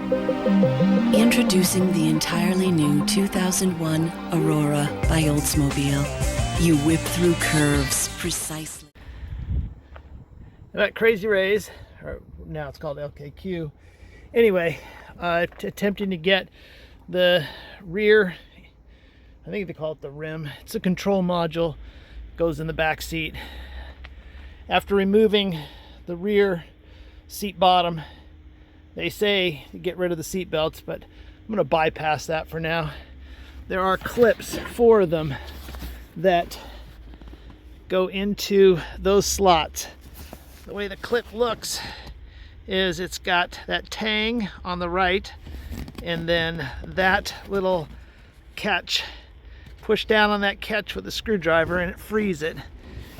Introducing the entirely new 2001 Aurora by Oldsmobile. You whip through curves precisely. I'm at Crazy Ray's, or now it's called LKQ. Anyway, attempting to get the rear, I think they call it the rim. It's a control module, goes in the back seat. After removing the rear seat bottom, they say to get rid of the seat belts, but I'm going to bypass that for now. There are clips, 4 of them, that go into those slots. The way the clip looks is it's got that tang on the right, and then that little catch. Push down on that catch with a screwdriver and it frees it.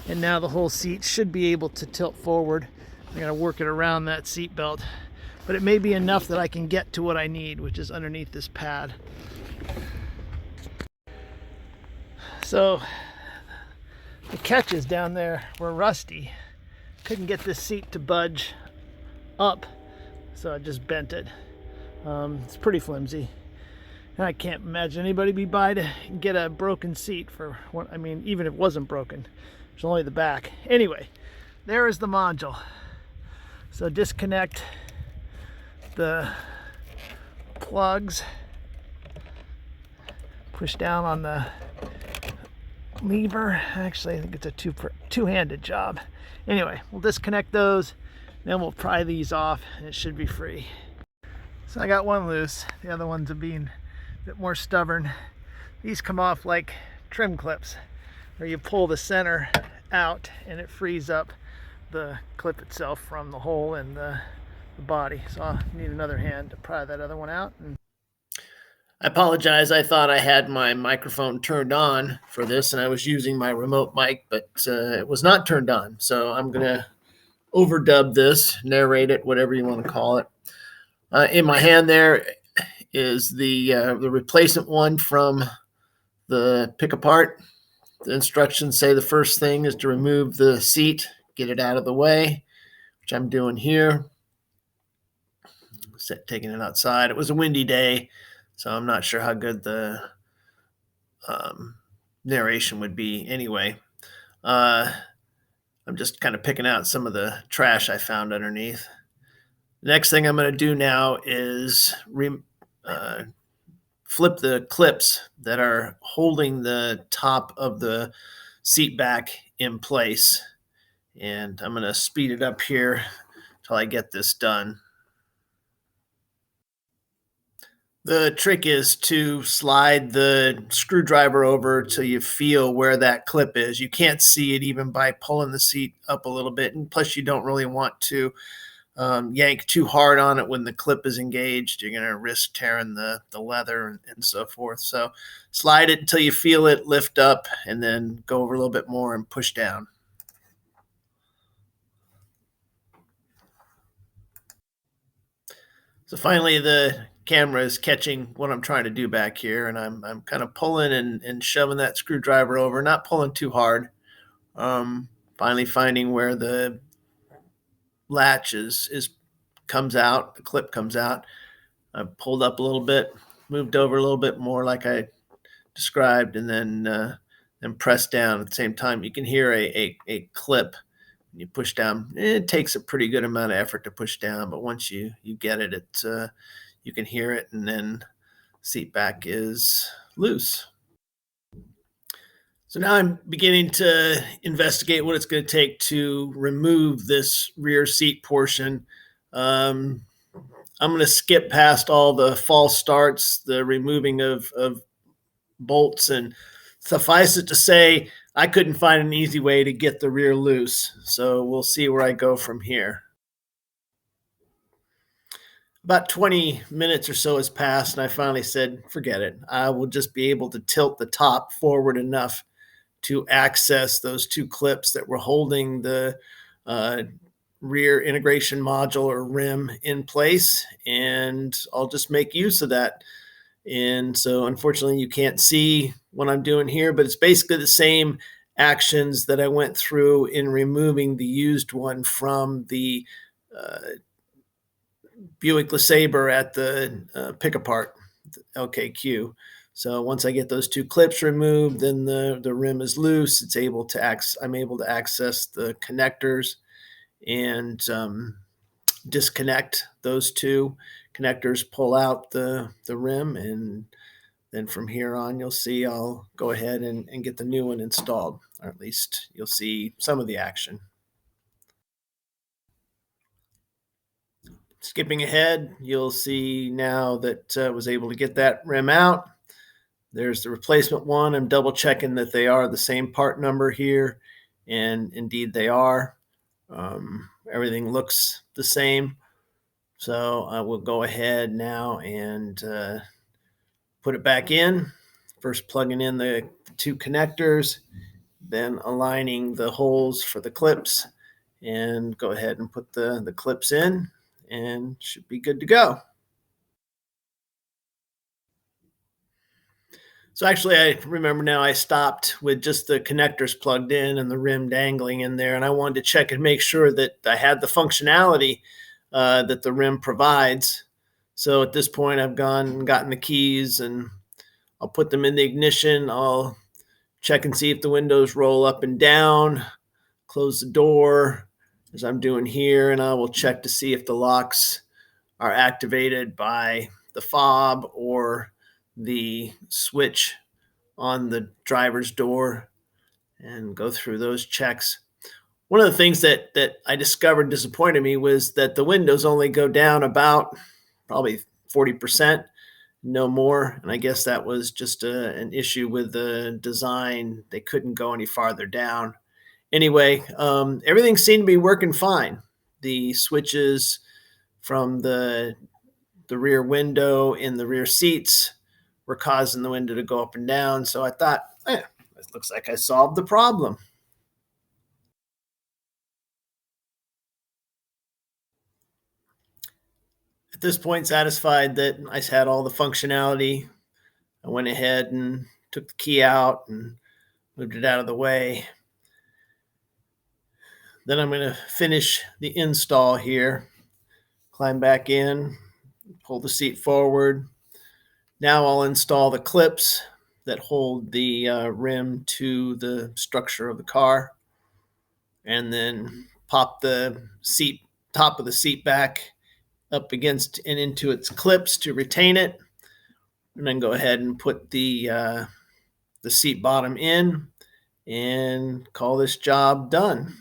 And now the whole seat should be able to tilt forward. I'm gonna work it around that seat belt, but it may be enough that I can get to what I need, which is underneath this pad. So the catches down there were rusty. Couldn't get this seat to budge up, so I just bent it. It's pretty flimsy. I can't imagine anybody be by to get a broken seat for what, I mean, even if it wasn't broken, it's only the back. Anyway, there is the module. So disconnect the plugs, push down on the lever. Actually, I think it's a two-handed job. Anyway, we'll disconnect those, then we'll pry these off and it should be free. So I got one loose, the other ones are being a bit more stubborn. These come off like trim clips, where you pull the center out and it frees up the clip itself from the hole in the body. So I'll need another hand to pry that other one out. I apologize, I thought I had my microphone turned on for this and I was using my remote mic, but it was not turned on. So I'm gonna overdub this, narrate it, whatever you want to call it. In my hand there is the replacement one from the pick apart. The instructions say the first thing is to remove the seat, get it out of the way, which I'm doing here. Taking it outside. It was a windy day, so I'm not sure how good the narration would be anyway. I'm just kind of picking out some of the trash I found underneath. The next thing I'm going to do now is flip the clips that are holding the top of the seat back in place. And I'm going to speed it up here till I get this done. The trick is to slide the screwdriver over till you feel where that clip is. You can't see it even by pulling the seat up a little bit. And plus you don't really want to yank too hard on it when the clip is engaged. You're going to risk tearing the leather and so forth. So slide it until you feel it lift up and then go over a little bit more and push down. So finally the camera is catching what I'm trying to do back here, and I'm kind of pulling and shoving that screwdriver over, not pulling too hard. Finally finding where the latch comes out, the clip comes out. I pulled up a little bit, moved over a little bit more like I described, and then pressed down at the same time. You can hear a clip when you push down. It takes a pretty good amount of effort to push down, but once you get it, you can hear it, and then seat back is loose. So now I'm beginning to investigate what it's going to take to remove this rear seat portion. I'm going to skip past all the false starts, the removing of bolts, and suffice it to say, I couldn't find an easy way to get the rear loose. So we'll see where I go from here. About 20 minutes or so has passed, and I finally said, forget it. I will just be able to tilt the top forward enough to access those 2 clips that were holding the rear integration module or rim in place, and I'll just make use of that. And so unfortunately you can't see what I'm doing here, but it's basically the same actions that I went through in removing the used one from the Buick LeSabre at the pick apart, LKQ. So once I get those two clips removed, then the rim is loose. I'm able to access the connectors and disconnect those two connectors, pull out the rim, and then from here on, you'll see I'll go ahead and get the new one installed, or at least you'll see some of the action. Skipping ahead, you'll see now that I was able to get that rim out. There's the replacement one. I'm double checking that they are the same part number here, and indeed they are. Everything looks the same. So I will go ahead now and put it back in. First plugging in the two connectors, then aligning the holes for the clips, and go ahead and put the clips in, and should be good to go. So actually, I remember now I stopped with just the connectors plugged in and the rim dangling in there, and I wanted to check and make sure that I had the functionality that the rim provides. So at this point, I've gone and gotten the keys, and I'll put them in the ignition. I'll check and see if the windows roll up and down, close the door as I'm doing here, and I will check to see if the locks are activated by the fob or the switch on the driver's door, and go through those checks. One of the things that I discovered disappointed me was that the windows only go down about probably 40%, no more. And I guess that was just an issue with the design. They couldn't go any farther down. Anyway, everything seemed to be working fine. The switches from the rear window in the rear seats were causing the window to go up and down. So I thought, it looks like I solved the problem. At this point, satisfied that I had all the functionality, I went ahead and took the key out and moved it out of the way. Then I'm going to finish the install here. Climb back in, pull the seat forward. Now I'll install the clips that hold the rim to the structure of the car, and then pop the top of the seat back up against and into its clips to retain it, and then go ahead and put the seat bottom in and call this job done.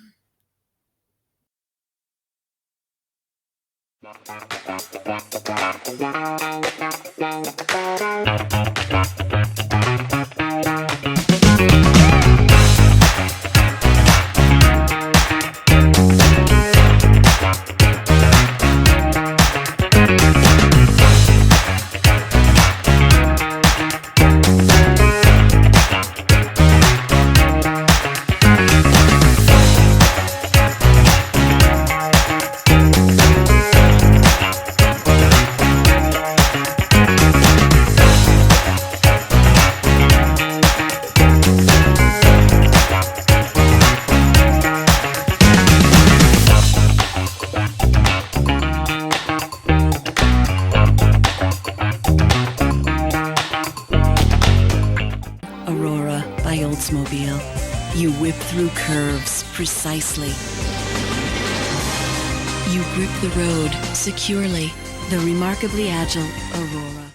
Aurora by Oldsmobile. You whip through curves precisely. You grip the road securely. The remarkably agile Aurora.